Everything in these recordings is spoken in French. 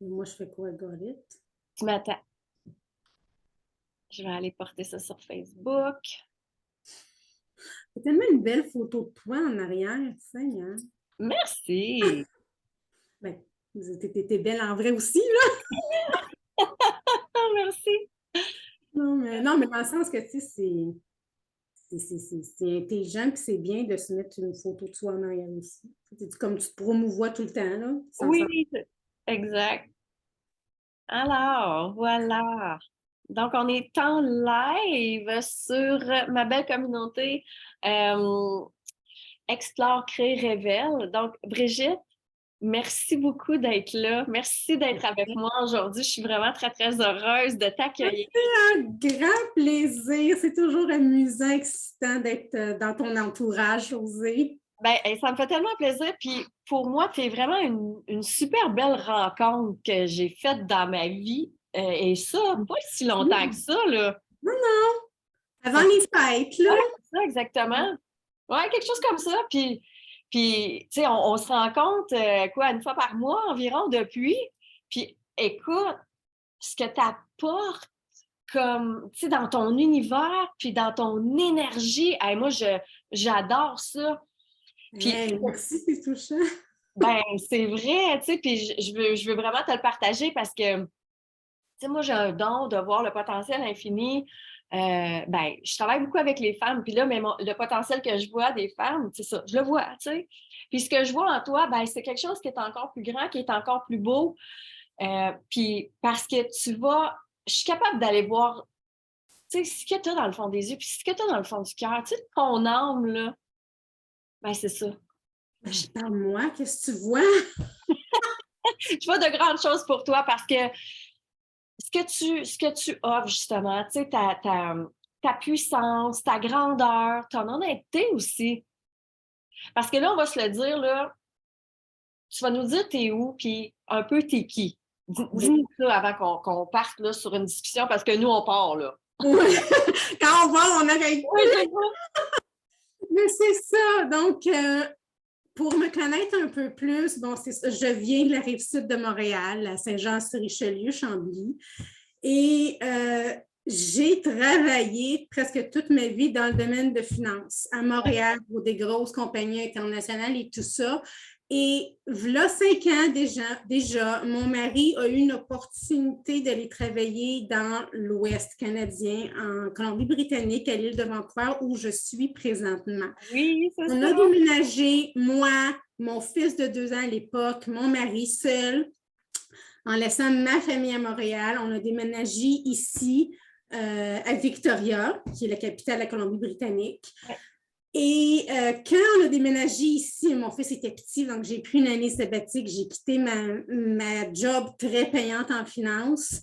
Moi, je fais quoi, got it? Tu m'attends. Je vais aller porter ça sur Facebook. C'est tellement une belle photo de toi en arrière, tu sais, hein? Merci. Ben, t'es belle en vrai aussi, là. Ah, merci. Non, mais dans le sens que, tu sais, c'est intelligent puis c'est bien de se mettre une photo de soi en arrière aussi. Comme tu te promouvois tout le temps, là, sans Oui, s'en... exact. Alors, voilà. Donc, on est en live sur ma belle communauté Explore, Crée, Révèle. Donc, Brigitte, merci beaucoup d'être là. Merci d'être avec moi aujourd'hui. Je suis vraiment très, très heureuse de t'accueillir. Un grand plaisir. C'est toujours amusant, excitant d'être dans ton entourage, Josée. Ben, ça me fait tellement plaisir. Puis pour moi, tu es vraiment une super belle rencontre que j'ai faite dans ma vie. Et ça, pas si longtemps que ça, là. Non, non, avant Ça, les fêtes, là. ouais, c'est ça, exactement. Ouais, quelque chose comme ça. Puis tu sais, on se rencontre, quoi, une fois par mois environ depuis. Puis écoute, ce que tu apportes comme, tu sais, dans ton univers, puis dans ton énergie, hey, moi, j'adore ça. Puis Hey, merci, c'est touchant. ben, c'est vrai, tu sais, puis je veux vraiment te le partager parce que, tu sais, moi, j'ai un don de voir le potentiel infini. Ben, je travaille beaucoup avec les femmes, puis là, mais le potentiel que je vois des femmes, c'est ça, je le vois, tu sais. Puis ce que je vois en toi, ben, c'est quelque chose qui est encore plus grand, qui est encore plus beau. Puis parce que je suis capable d'aller voir, tu sais, ce que tu as dans le fond des yeux, puis ce que tu as dans le fond du cœur, tu sais, ton âme, là, ben, c'est ça. Je parle moi, qu'est-ce que tu vois? Je vois de grandes choses pour toi parce que ce que tu offres, justement, tu sais, ta puissance, ta grandeur, ton honnêteté aussi. Parce que là, on va se le dire, là, tu vas nous dire t'es où, puis un peu t'es qui. Oui. Dis-nous ça avant qu'on parte là, sur une discussion, parce que nous, on part, là. Oui. Quand on va, on arrête. Oui, c'est ça. Mais c'est ça. Donc, pour me connaître un peu plus, bon, c'est ça. Je viens de la rive sud de Montréal, à Saint-Jean-sur-Richelieu, Chambly. Et j'ai travaillé presque toute ma vie dans le domaine de finance, à Montréal, pour des grosses compagnies internationales et tout ça. Et voilà 5 ans déjà, mon mari a eu une opportunité d'aller travailler dans l'Ouest canadien, en Colombie-Britannique, à l'île de Vancouver, où je suis présentement. Oui, c'est On ça. a déménagé, moi, mon fils de 2 ans à l'époque, mon mari seul, en laissant ma famille à Montréal. On a déménagé ici à Victoria, qui est la capitale de la Colombie-Britannique. Ouais. Et quand on a déménagé ici, mon fils était petit, donc j'ai pris une année sabbatique. J'ai quitté ma job très payante en finance.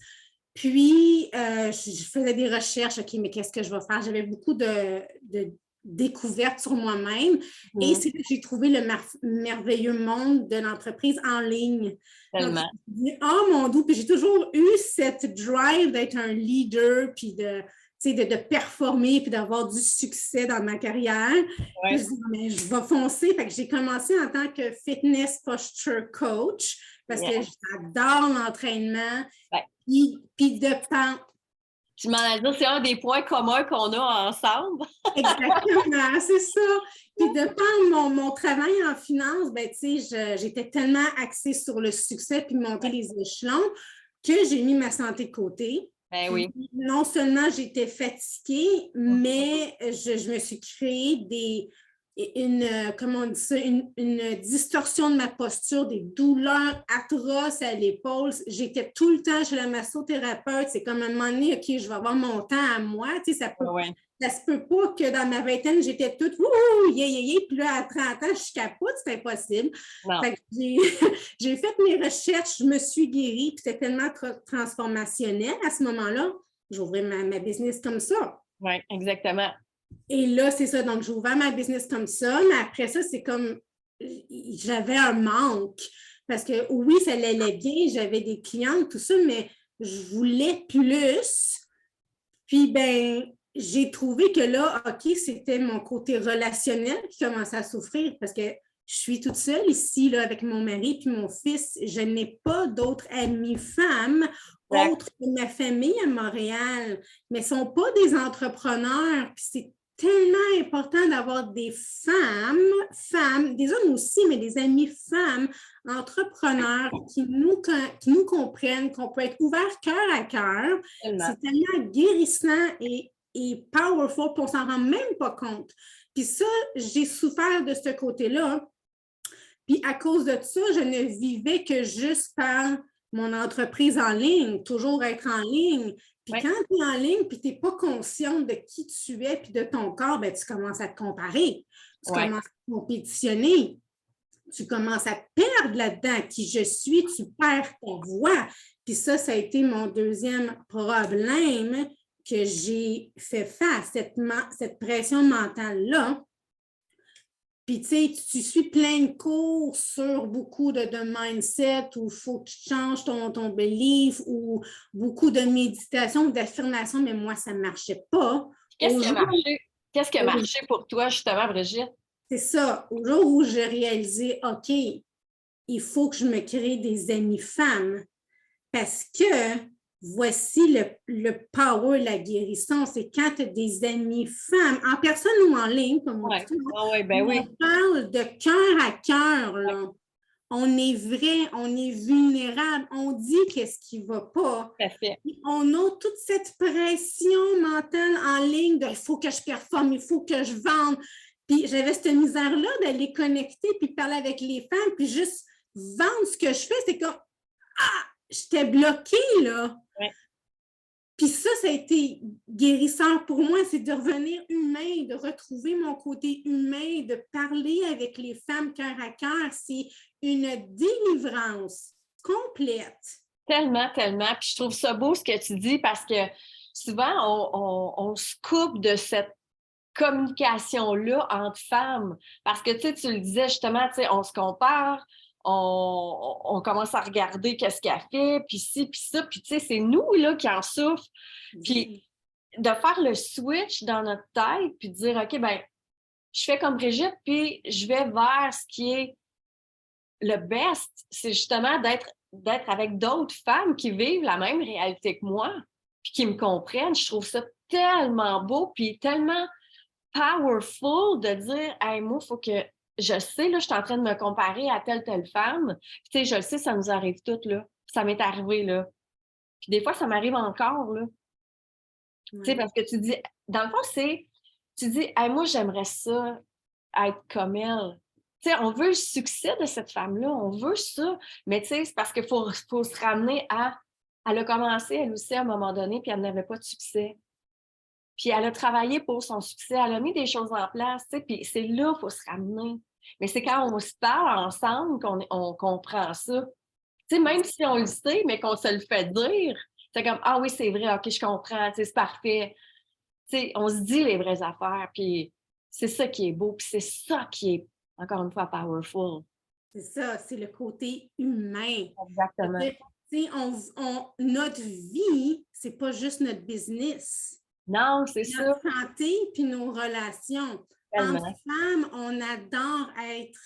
Puis, je faisais des recherches. OK, mais qu'est-ce que je vais faire? J'avais beaucoup de découvertes sur moi-même. Et c'est là que j'ai trouvé le merveilleux monde de l'entreprise en ligne. Donc, Tellement. je me dis, oh mon Dieu, puis j'ai toujours eu cette drive d'être un leader, puis de performer, puis d'avoir du succès dans ma carrière. Puis je Ouais. dis, mais je vais foncer. Fait que j'ai commencé en tant que fitness posture coach parce que Yeah. j'adore l'entraînement. Ouais. Puis de temps. Je m'en allais dire, c'est un des points communs qu'on a ensemble. Exactement, c'est ça. Puis de par mon travail en finance, ben, j'étais tellement axée sur le succès puis monter Ouais. les échelons que j'ai mis ma santé de côté. Ben Puis oui. non seulement j'étais fatiguée, mais je me suis créé comment on dit ça, une distorsion de ma posture, des douleurs atroces à l'épaule. J'étais tout le temps chez la massothérapeute. C'est comme un moment donné, OK, je vais avoir mon temps à moi. Tu sais, Ouais. ça se peut pas que dans ma vingtaine, j'étais toute ouh, yeah, yeah, yeah, puis là, à 30 ans, je capote, c'est impossible. Non. Fait que j'ai fait mes recherches, je me suis guérie, puis c'était tellement transformationnel à ce moment-là. J'ai ouvert ma business comme ça. Oui, exactement. Et là, c'est ça. Donc, j'ai ouvert ma business comme ça, mais après ça, c'est comme j'avais un manque. Parce que oui, ça allait bien, j'avais des clientes, tout ça, mais je voulais plus. Puis, ben, j'ai trouvé que là, OK, c'était mon côté relationnel qui commençait à souffrir parce que je je suis toute seule ici là, avec mon mari puis mon fils. Je n'ai pas d'autres amies femmes autres que ma famille à Montréal, mais ne sont pas des entrepreneurs. Puis c'est tellement important d'avoir des femmes, des hommes aussi, mais des amies femmes, entrepreneurs qui nous comprennent, qu'on peut être ouvert cœur à cœur. C'est tellement guérissant et powerful, puis on s'en rend même pas compte. Puis ça, j'ai souffert de ce côté-là. Puis à cause de ça, je ne vivais que juste par mon entreprise en ligne, toujours être en ligne. Puis quand tu es en ligne, puis tu n'es pas consciente de qui tu es puis de ton corps, ben, tu commences à te comparer. Tu commences à compétitionner. Tu commences à te perdre là-dedans. Qui je suis, tu perds ta voix. Puis ça a été mon deuxième problème que j'ai fait face, cette pression mentale-là. Puis, tu sais, tu suis plein de cours sur beaucoup de mindset où il faut que tu changes ton belief ou beaucoup de méditation ou d'affirmation, mais moi, ça ne marchait pas. Qu'est-ce qui a marché pour toi, justement, Brigitte? C'est ça. Au jour où j'ai réalisé, OK, il faut que je me crée des amies femmes parce que voici le power, la guérison. C'est quand tu as des amies femmes, en personne ou en ligne, comme on dit. On parle de cœur à cœur. Là. On est vrai, on est vulnérable, on dit qu'est-ce qui ne va pas. On a toute cette pression mentale en ligne de « il faut que je performe, il faut que je vende ». Puis j'avais cette misère-là d'aller connecter puis parler avec les femmes puis juste vendre ce que je fais. C'est comme « ah! » J'étais bloquée, là. Puis ça a été guérissant pour moi, c'est de revenir humain, de retrouver mon côté humain, de parler avec les femmes cœur à cœur. C'est une délivrance complète. Tellement, tellement. Puis je trouve ça beau ce que tu dis parce que souvent, on se coupe de cette communication-là entre femmes. Parce que, tu le disais justement, on se compare, on commence à regarder qu'est-ce qu'elle fait, puis ci, puis ça, puis tu sais, c'est nous, là, qui en souffrent. Puis de faire le switch dans notre tête, puis de dire, OK, ben je fais comme Brigitte, puis je vais vers ce qui est le best, c'est justement d'être avec d'autres femmes qui vivent la même réalité que moi, puis qui me comprennent. Je trouve ça tellement beau, puis tellement powerful de dire, hey, moi, il faut que je sais, là, je suis en train de me comparer à telle femme. Puis, tu sais, je le sais, ça nous arrive toutes, là. Ça m'est arrivé, là. Puis des fois, ça m'arrive encore, là. Tu sais, parce que tu dis, dans le fond, tu dis, hey, moi, j'aimerais ça être comme elle. Tu sais, on veut le succès de cette femme-là, on veut ça. Mais tu sais, c'est parce qu'il faut se ramener à... Elle a commencé, elle aussi, à un moment donné, puis elle n'avait pas de succès. Puis elle a travaillé pour son succès, elle a mis des choses en place, tu sais, puis c'est là qu'il faut se ramener. Mais c'est quand on se parle ensemble qu'on comprend ça. Tu sais, même si on le sait, mais qu'on se le fait dire, c'est comme « Ah oui, c'est vrai, OK, je comprends, tu sais, c'est parfait. » Tu sais, on se dit les vraies affaires, puis c'est ça qui est beau, puis c'est ça qui est, encore une fois, powerful. C'est ça, c'est le côté humain. Exactement. Tu sais, notre vie, c'est pas juste notre business. Non, c'est ça. Notre santé puis nos relations. En femmes, on adore être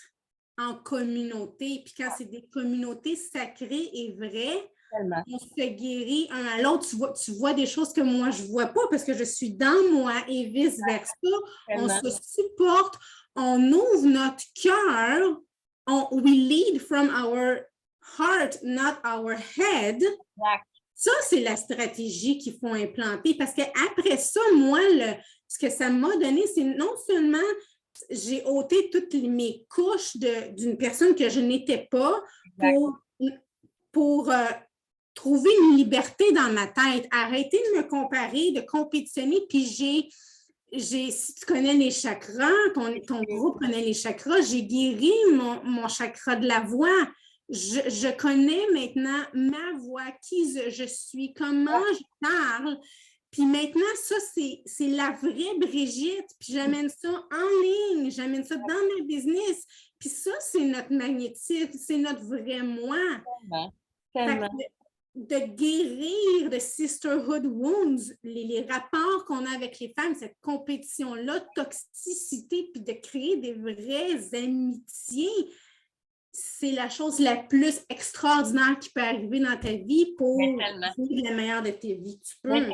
en communauté. Puis quand c'est des communautés sacrées et vraies, on se guérit un à l'autre. Tu vois des choses que moi, je ne vois pas parce que je suis dans moi et vice-versa. On se supporte, on ouvre notre cœur. We lead from our heart, not our head. Exact. Ça, c'est la stratégie qu'il faut implanter parce qu'après ça, moi, ce que ça m'a donné, c'est non seulement j'ai ôté toutes mes couches d'une personne que je n'étais pas pour trouver une liberté dans ma tête, arrêter de me comparer, de compétitionner, puis si tu connais les chakras, ton groupe connaît les chakras, j'ai guéri mon chakra de la voix. Je connais maintenant ma voix, qui je suis, comment je parle. Puis maintenant, ça, c'est la vraie Brigitte. Puis j'amène ça en ligne, j'amène ça dans ma business. Puis ça, c'est notre magnétisme, c'est notre vrai moi. Tellement. de guérir de sisterhood wounds, les rapports qu'on a avec les femmes, cette compétition-là, toxicité, puis de créer des vraies amitiés, c'est la chose la plus extraordinaire qui peut arriver dans ta vie pour vivre la meilleure de tes vies. Tu peux. Tu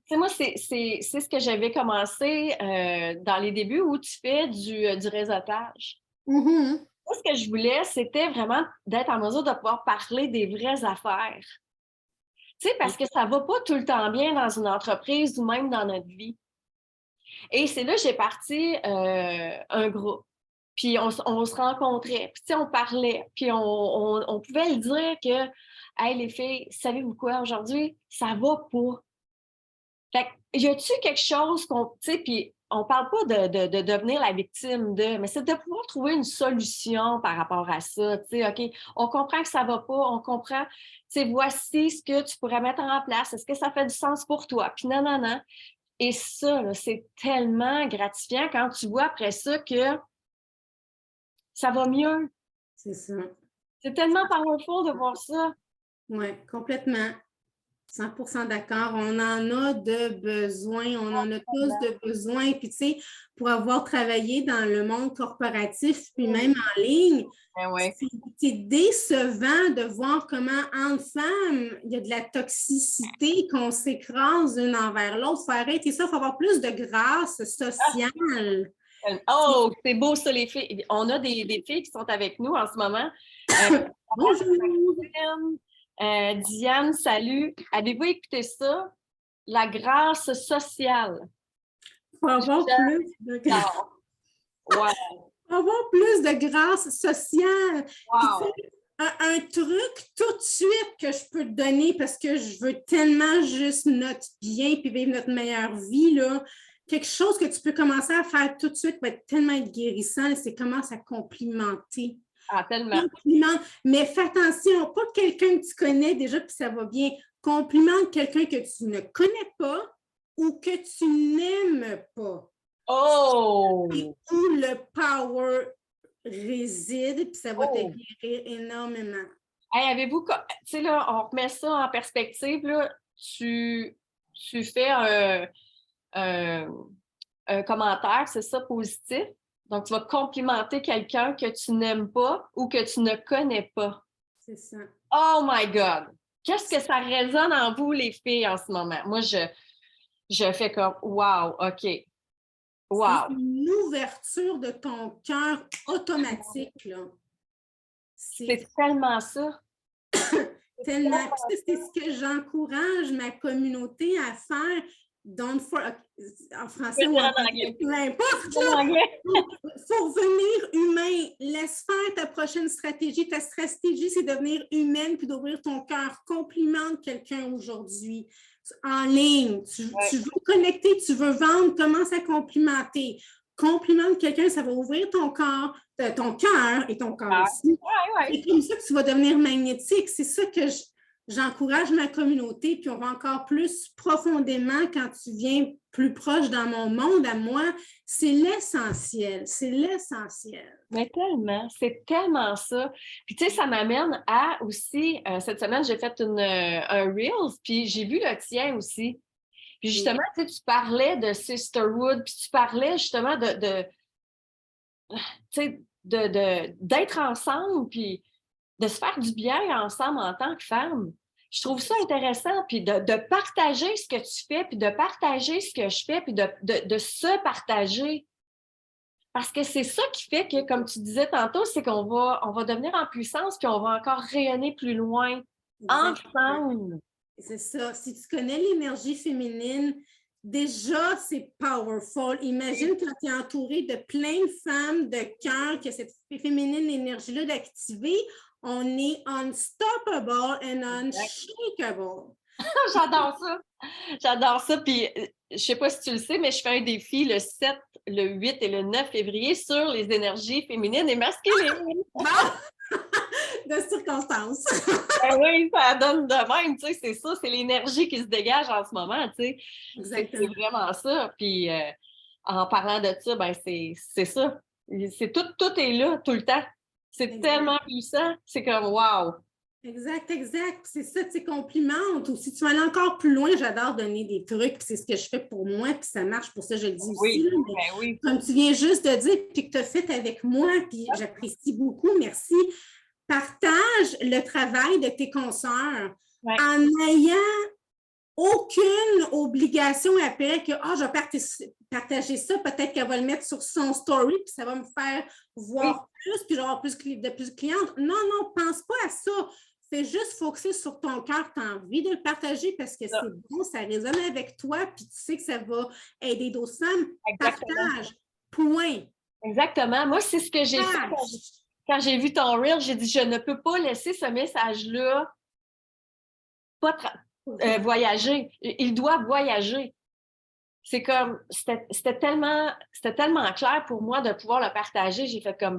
sais, moi, c'est ce que j'avais commencé dans les débuts où tu fais du réseautage. Mm-hmm. Moi, ce que je voulais, c'était vraiment d'être en mesure de pouvoir parler des vraies affaires. Tu sais, parce que ça ne va pas tout le temps bien dans une entreprise ou même dans notre vie. Et c'est là que j'ai parti un groupe. Puis on se rencontrait, puis on parlait, puis on pouvait le dire que « Hey, les filles, savez-vous quoi, aujourd'hui, ça va pas. » Fait que, y a-tu quelque chose qu'on... Tu sais, puis on parle pas de devenir la victime de, mais c'est de pouvoir trouver une solution par rapport à ça. Tu sais, OK, on comprend que ça va pas, on comprend, tu sais, voici ce que tu pourrais mettre en place. Est-ce que ça fait du sens pour toi? Puis non, non, non. Et ça, là, c'est tellement gratifiant quand tu vois après ça que ça va mieux. C'est ça. C'est tellement powerful de voir ça. Oui, complètement. 100% d'accord. On en a de besoin. On en a tous de besoin. Puis, tu sais, pour avoir travaillé dans le monde corporatif, puis même en ligne, c'est décevant de voir comment, entre femmes, il y a de la toxicité, qu'on s'écrase une envers l'autre. Il faut arrêter ça. Il faut avoir plus de grâce sociale. Oh, c'est beau ça, les filles. On a des filles qui sont avec nous en ce moment. Bonjour! Diane, salut. Avez-vous écouté ça? La grâce sociale. Il faut avoir plus de grâce. Ouais. Avoir plus de grâce sociale. Wow. Puis, un truc tout de suite que je peux te donner parce que je veux tellement juste notre bien puis vivre notre meilleure vie, là. Quelque chose que tu peux commencer à faire tout de suite va être tellement guérissant, c'est commence à complimenter. Ah, tellement. Complimente, mais fais attention, pas quelqu'un que tu connais déjà puis ça va bien. Complimente quelqu'un que tu ne connais pas ou que tu n'aimes pas. Oh! Où le power réside, puis ça va te guérir énormément. Hey, avez-vous... Tu sais, là, on remet ça en perspective, là. Tu fais un commentaire, c'est ça, positif. Donc, tu vas complimenter quelqu'un que tu n'aimes pas ou que tu ne connais pas. C'est ça. Oh my God! Qu'est-ce que ça résonne en vous, les filles, en ce moment? Moi, je fais comme « Wow! OK. Wow! » C'est une ouverture de ton cœur automatique, là. C'est tellement ça. Tellement. C'est ce que j'encourage ma communauté à faire. Don't for... En français ou en anglais, peu importe. Il faut devenir humain. Laisse faire ta prochaine stratégie. Ta stratégie, c'est devenir humaine puis d'ouvrir ton cœur. Complimente quelqu'un aujourd'hui en ligne. Tu veux connecter, tu veux vendre, commence à complimenter. Complimente quelqu'un, ça va ouvrir ton cœur et ton corps aussi. C'est comme ça que tu vas devenir magnétique. C'est ça que j'encourage ma communauté, puis on va encore plus profondément quand tu viens plus proche dans mon monde à moi. C'est l'essentiel. C'est l'essentiel. Mais tellement, c'est tellement ça. Puis tu sais, ça m'amène à aussi, cette semaine, j'ai fait un Reels, puis j'ai vu le tien aussi. Puis justement, tu parlais de sisterhood, puis tu parlais justement d'être ensemble, puis de se faire du bien ensemble en tant que femme. Je trouve ça intéressant, puis de partager ce que tu fais, puis de partager ce que je fais, puis de se partager. Parce que c'est ça qui fait que, comme tu disais tantôt, c'est qu'on va devenir en puissance, puis on va encore rayonner plus loin, ensemble. C'est ça. Si tu connais l'énergie féminine, déjà, c'est powerful. Imagine quand tu es entouré de plein de femmes de cœur, que cette féminine énergie-là d'activer, on est unstoppable and unshakable. J'adore ça. J'adore ça. Puis, je ne sais pas si tu le sais, mais je fais un défi le 7, le 8 et le 9 février sur les énergies féminines et masculines. De circonstances. Oui, ça donne de même, tu sais, c'est ça, c'est l'énergie qui se dégage en ce moment, tu sais. Exactement. C'est vraiment ça. Puis, en parlant de ça, ben c'est ça. Tout est là, tout le temps. C'est tellement puissant. C'est comme, wow! Exact, exact. C'est ça, tu complimente. Ou si tu vas aller encore plus loin, j'adore donner des trucs, puis c'est ce que je fais pour moi, puis ça marche, pour ça je le dis aussi. Oui, Là, mais ben oui. comme tu viens juste de dire, puis que tu as fait avec moi, puis j'apprécie beaucoup, merci. Partage le travail de tes consoeurs Ouais. en ayant aucune obligation après que je vais partager ça, peut-être qu'elle va le mettre sur son story, puis ça va me faire voir plus, puis j'aurai plus de clientes. Non, non, pense pas à ça. Fais juste focuser sur ton cœur, tu as envie de le partager parce que c'est bon, ça résonne avec toi, puis tu sais que ça va aider d'autres femmes. Partage. Point. Exactement. Moi, c'est ce que j'ai fait quand j'ai vu ton reel. J'ai dit, je ne peux pas laisser ce message-là pas voyager. Il doit voyager. C'est comme, c'était tellement clair pour moi de pouvoir le partager. J'ai fait comme,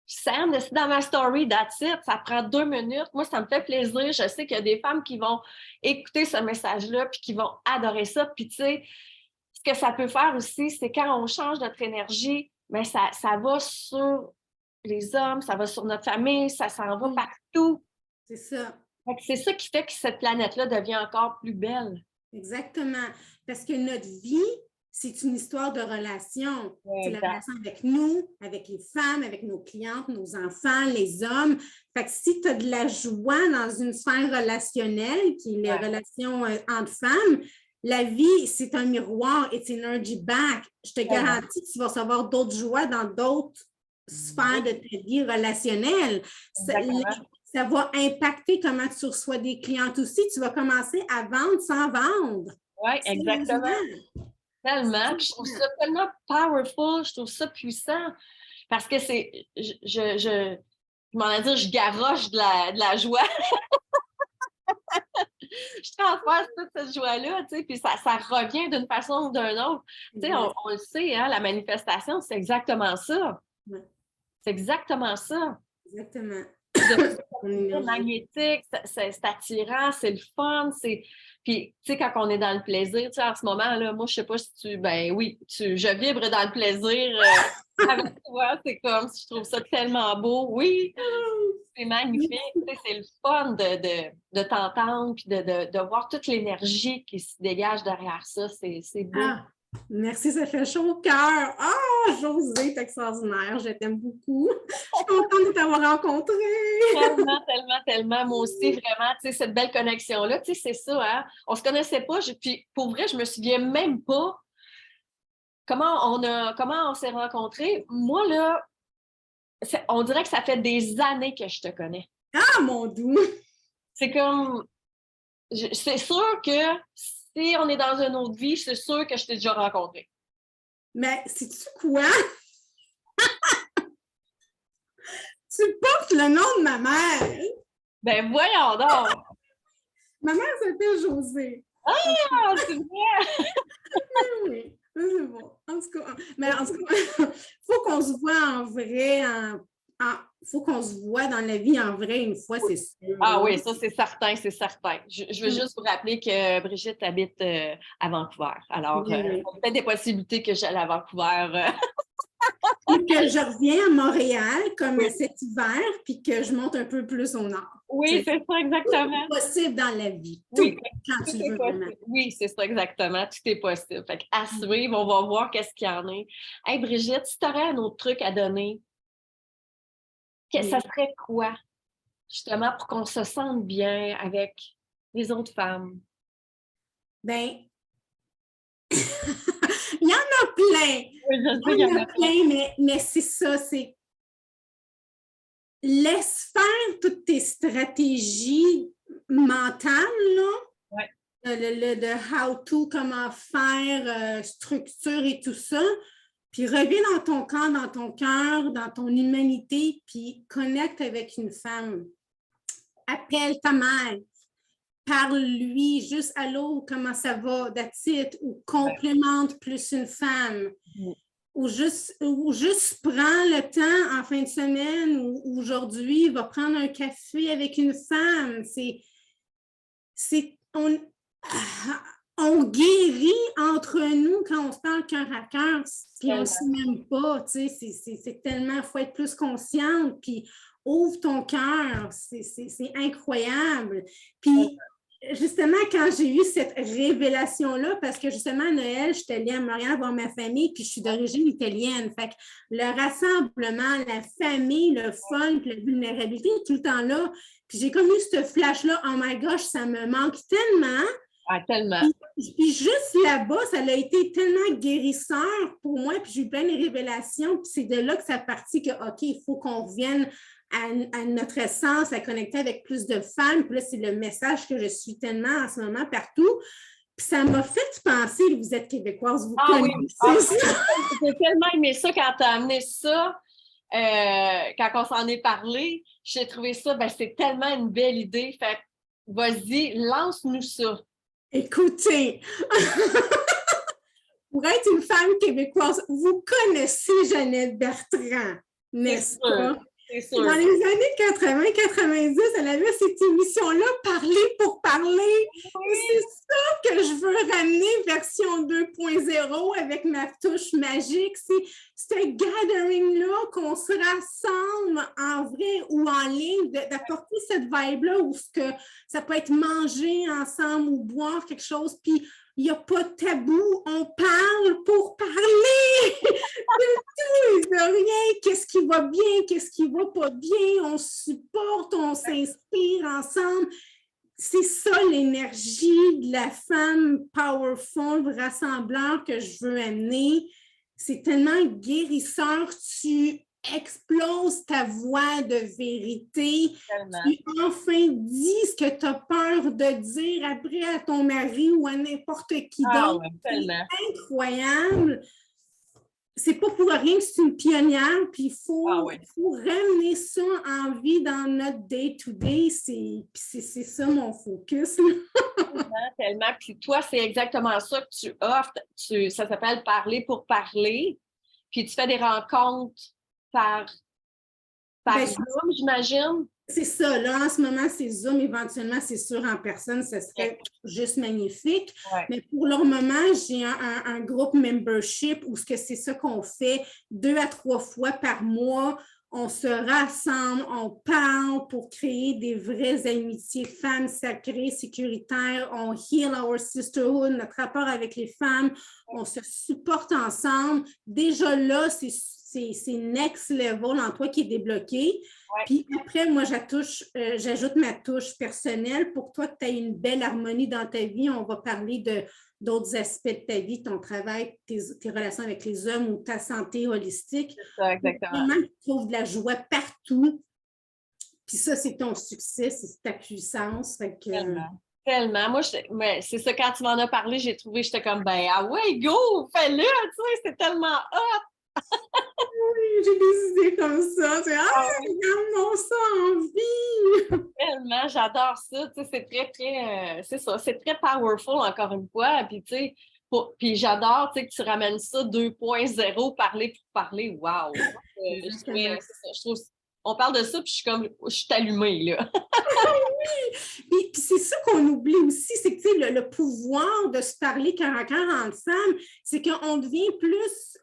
Sam, c'est dans ma story, that's it. Ça prend 2 minutes. Moi, ça me fait plaisir. Je sais qu'il y a des femmes qui vont écouter ce message-là puis qui vont adorer ça. Puis, tu sais, ce que ça peut faire aussi, c'est quand on change notre énergie, mais ça va sur les hommes, ça va sur notre famille, ça s'en va partout. C'est ça. C'est ça qui fait que cette planète-là devient encore plus belle. Exactement. Parce que notre vie, c'est une histoire de relation. C'est la relation avec nous, avec les femmes, avec nos clientes, nos enfants, les hommes. Fait que si tu as de la joie dans une sphère relationnelle, qui est les relations entre femmes, la vie, c'est un miroir, it's energy back. Je te garantis que tu vas recevoir d'autres joies dans d'autres sphères de ta vie relationnelle. Ça va impacter comment tu reçois des clientes aussi. Tu vas commencer à vendre sans vendre. Oui, exactement. Tellement. Puis je trouve ça tellement powerful, je trouve ça puissant. Parce que c'est, je m'en ai dit, je garoche de la joie. Je transfère toute cette joie-là, tu sais, puis ça revient d'une façon ou d'une autre. Tu sais, on le sait, hein, la manifestation, c'est exactement ça. Ouais. C'est exactement ça. Exactement. C'est magnétique, c'est attirant, c'est le fun, puis, tu sais, quand on est dans le plaisir, tu sais, en ce moment, là, moi, je sais pas si je vibre dans le plaisir avec toi, c'est comme, je trouve ça tellement beau, oui, c'est magnifique, tu sais, c'est le fun de t'entendre, puis de voir toute l'énergie qui se dégage derrière ça, c'est beau. Ah, merci, ça fait chaud au cœur. Josée, t'es extraordinaire, je t'aime beaucoup. Je suis contente de t'avoir rencontrée. Tellement, tellement, tellement. Moi aussi, vraiment, tu sais, cette belle connexion-là, tu sais, c'est ça, hein. On se connaissait pas, puis pour vrai, je me souviens même pas comment on s'est rencontrés. Moi, là, on dirait que ça fait des années que je te connais. Ah, mon doux! C'est comme, c'est sûr que si on est dans une autre vie, c'est sûr que je t'ai déjà rencontré. Mais sais-tu quoi? Tu portes le nom de ma mère. Ben voyons donc! Ma mère s'appelle Josée. Ah, c'est vrai! Oui, c'est bon. En tout cas, il faut qu'on se voit en vrai, faut qu'on se voit dans la vie en vrai une fois, c'est sûr. Ah oui, ça, c'est certain, c'est certain. Je veux juste vous rappeler que Brigitte habite à Vancouver. Alors, il y a peut-être des possibilités que j'aille à Vancouver. Ou que je reviens à Montréal comme cet hiver, puis que je monte un peu plus au nord. Oui, c'est ça, exactement. Tout est possible dans la vie. Oui, quand tu veux vraiment. Oui, c'est ça, exactement. Tout est possible. Fait à suivre, on va voir qu'est-ce qu'il y en a. Hey, Brigitte, si tu aurais un autre truc à donner, ça serait quoi, justement, pour qu'on se sente bien avec les autres femmes? Ben, il y en a plein. Oui, je sais, il y en a plein, mais c'est ça, c'est laisse faire toutes tes stratégies mentales, là. Ouais. De how-to, comment faire, structure et tout ça. Puis reviens dans ton corps, dans ton cœur, dans ton humanité, puis connecte avec une femme. Appelle ta mère. Parle-lui, juste allô, comment ça va, that's it, ou complémente plus une femme. Ou juste prends le temps en fin de semaine ou aujourd'hui, va prendre un café avec une femme. On guérit entre nous quand on se parle cœur à cœur, puis on ne sait même pas, tu sais, c'est tellement, il faut être plus consciente, puis ouvre ton cœur, c'est incroyable. Puis, justement, quand j'ai eu cette révélation-là, parce que justement, à Noël, j'étais allée à Montréal voir ma famille, puis je suis d'origine italienne. Fait que le rassemblement, la famille, le fun, puis la vulnérabilité, tout le temps là. Puis j'ai comme eu ce flash-là, oh my gosh, ça me manque tellement. Ah, tellement. Puis juste là-bas, ça a été tellement guérisseur pour moi, puis j'ai eu plein de révélations, puis c'est de là que ça partit que, OK, il faut qu'on revienne à notre essence, à connecter avec plus de femmes. Puis là, c'est le message que je suis tellement en ce moment partout. Puis ça m'a fait penser, vous êtes québécoise, vous connaissez ça. J'ai tellement aimé ça quand tu as amené ça, quand on s'en est parlé. J'ai trouvé ça, c'est tellement une belle idée. Fait vas-y, lance-nous ça. Écoutez, pour être une femme québécoise, vous connaissez Jeannette Bertrand, n'est-ce pas? C'est sûr. Dans les années 80-90, elle avait cette émission-là, Parler pour parler. Oui. C'est ça que je veux ramener, version 2.0, avec ma touche magique. C'est ce gathering-là, qu'on se rassemble en vrai ou en ligne, d'apporter cette vibe-là où ça peut être manger ensemble ou boire quelque chose, puis il n'y a pas de tabou, on parle pour parler de tout et de rien, qu'est-ce qui va bien, qu'est-ce qui va pas bien, on supporte, on s'inspire ensemble. C'est ça l'énergie de la femme powerful, rassembleur que je veux amener. C'est tellement guérisseur, tu exploses ta voix de vérité. Tellement. Tu enfin dis ce que tu as peur de dire après à ton mari ou à n'importe qui d'autre. Ouais, c'est incroyable. C'est pas pour rien que c'est une pionnière, puis il faut ramener ça en vie dans notre day-to-day. C'est ça mon focus. Tellement. Puis toi, c'est exactement ça que tu offres. Ça s'appelle Parler pour parler. Puis tu fais des rencontres par Zoom, j'imagine? C'est ça. Là, en ce moment, c'est Zoom. Éventuellement, c'est sûr, en personne, ce serait juste magnifique. Ouais. Mais pour le moment, j'ai un groupe membership où c'est ça qu'on fait 2 à 3 fois par mois. On se rassemble, on parle pour créer des vraies amitiés, femmes sacrées, sécuritaires. On heal our sisterhood, notre rapport avec les femmes. On se supporte ensemble. Déjà là, c'est next level en toi qui est débloqué. Ouais. Puis après, moi, j'ajoute ma touche personnelle pour toi que tu aies une belle harmonie dans ta vie. On va parler d'autres aspects de ta vie, ton travail, tes relations avec les hommes ou ta santé holistique. C'est ça, exactement. Vraiment, tu trouves de la joie partout. Puis ça, c'est ton succès, c'est ta puissance. Fait que, Tellement. Moi, c'est ça, quand tu m'en as parlé, j'étais comme, ah ouais, go, fais-le, tu sais, c'est tellement hot. Oui, j'ai des idées comme ça. Regarde-moi ça en vie! Tellement, j'adore ça. Tu sais, c'est très, c'est ça, c'est très powerful, encore une fois. Puis, tu sais, puis j'adore, tu sais, que tu ramènes ça 2.0, parler pour parler. Wow! Je trouve, on parle de ça, puis je suis allumée, là. Oui! Puis c'est ça qu'on oublie aussi, c'est que, tu sais, le pouvoir de se parler cœur à cœur entre femmes, c'est qu'on devient plus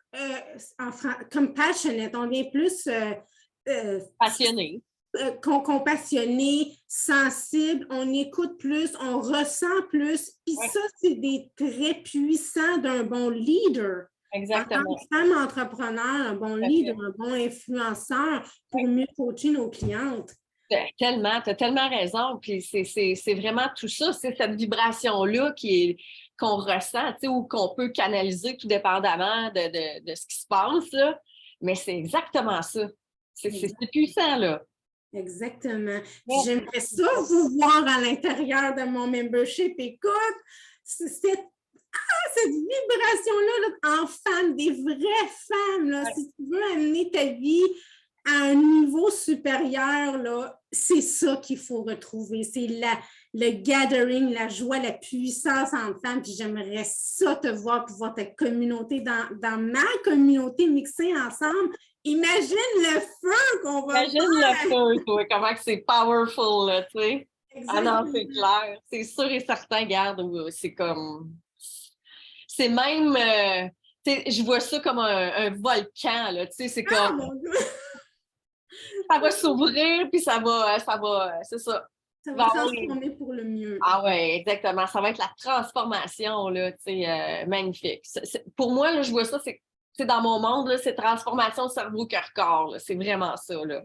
compassionate, on devient plus passionné. Compassionné, sensible, on écoute plus, on ressent plus. Puis ça, c'est des traits puissants d'un bon leader. Exactement. En tant que femme entrepreneur, un bon leader, un bon influenceur pour mieux coacher nos clientes. Tellement, tu as tellement raison. Puis c'est vraiment tout ça, c'est cette vibration-là qu'on ressent, tu sais, ou qu'on peut canaliser tout dépendamment de ce qui se passe, là. Mais c'est exactement ça. C'est puissant, là. Exactement. J'aimerais ça vous voir à l'intérieur de mon membership. Écoute, cette vibration-là là, en femme, des vraies femmes, là, si tu veux amener ta vie à un niveau supérieur, là, c'est ça qu'il faut retrouver. C'est le gathering, la joie, la puissance en femmes. Puis j'aimerais ça te voir, pouvoir ta communauté, dans ma communauté mixée ensemble. Imagine le feu qu'on va Imagine le feu, toi, comment c'est powerful, là, tu sais. Exactement. Ah non, c'est clair. C'est sûr et certain, regarde, c'est comme... C'est même... je vois ça comme un volcan, là, tu sais, c'est comme... Ça va s'ouvrir, puis c'est ça. Ça Il va va y avoir les- transformer pour le mieux. Ah ouais, exactement. Ça va être la transformation, là, tu sais, magnifique. Pour moi, là, je vois ça, c'est dans mon monde, là, c'est transformation cerveau-cœur-corps, là. C'est vraiment ça, là.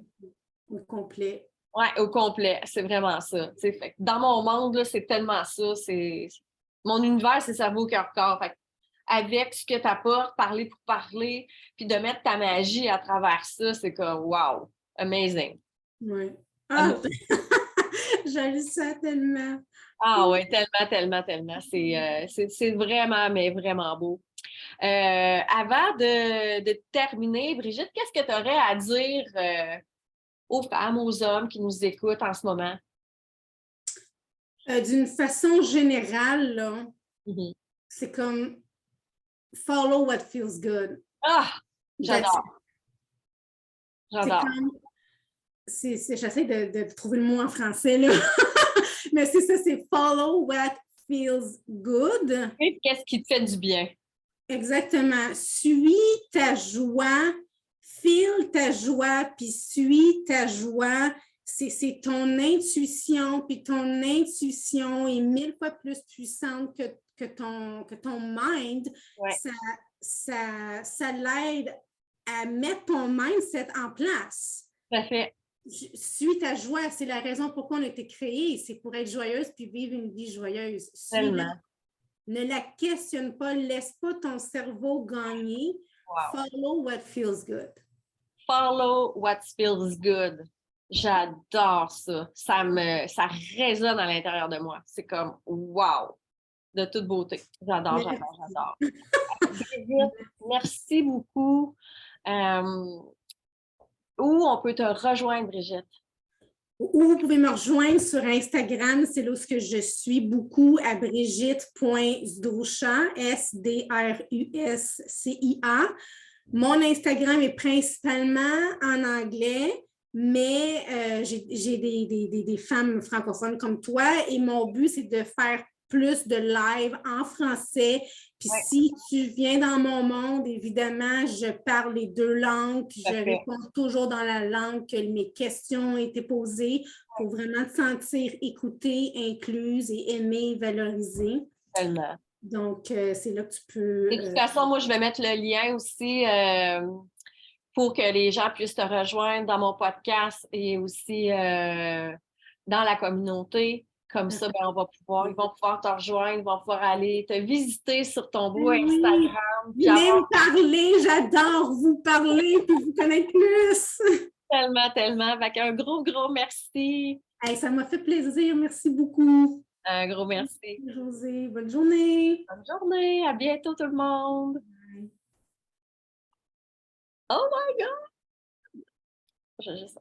Au complet. Ouais, au complet, c'est vraiment ça. Tu sais, fait que dans mon monde, là, c'est tellement ça. Mon univers, c'est cerveau, cœur, corps. Fait que avec ce que tu apportes, parler pour parler, puis de mettre ta magie à travers ça, c'est comme wow, amazing. Oui. Ah, Amazing. j'aime ça tellement. Ah ouais, tellement, tellement, tellement. C'est vraiment, mais vraiment beau. Avant de terminer, Brigitte, qu'est-ce que tu aurais à dire aux femmes, aux hommes qui nous écoutent en ce moment? D'une façon générale, là, Mhm. c'est comme follow what feels good. Ah, That's it. j'adore, C'est j'adore. comme, j'essaie de trouver le mot en français, là. Mais c'est ça, c'est follow what feels good. Et qu'est-ce qui te fait du bien? Exactement. Suis ta joie, file ta joie, puis suis ta joie. C'est ton intuition, puis ton intuition est 1000 fois plus puissante que ton mind. Ouais, Ça l'aide à mettre ton mindset en place. tout à fait. Suis ta joie, c'est la raison pourquoi on a été créé. C'est pour être joyeuse puis vivre une vie joyeuse. Tellement. Ne la questionne pas, laisse pas ton cerveau gagner. Wow. Follow what feels good. Follow what feels good. J'adore ça. Ça résonne à l'intérieur de moi. C'est comme wow, de toute beauté. J'adore, Merci. j'adore, j'adore. Brigitte, merci beaucoup. Où on peut te rejoindre, Brigitte? Ou vous pouvez me rejoindre sur Instagram, c'est là où je suis beaucoup à brigitte.zdrucia, S-D-R-U-S-C-I-A. Mon Instagram est principalement en anglais, mais j'ai des femmes francophones comme toi et mon but, c'est de faire plus de live en français. Puis Ouais, si tu viens dans mon monde, évidemment, je parle les deux langues, puis tout à je fait. réponds toujours dans la langue que mes questions ont été posées pour vraiment te sentir écoutée, incluse et aimée, valorisée. Tellement. Donc, c'est là que tu peux... De toute façon, moi, je vais mettre le lien aussi pour que les gens puissent te rejoindre dans mon podcast et aussi dans la communauté. Comme ça, ben, ils vont pouvoir te rejoindre, ils vont pouvoir aller te visiter sur ton beau Oui, Instagram, puis venez avoir me parler, j'adore vous parler puis vous connaître plus. tellement, tellement. Fait un gros, gros merci. Hey, ça m'a fait plaisir, merci beaucoup. Un gros merci. Josée, bonne journée. Bonne journée. À bientôt, tout le monde. Oh my God! Je juste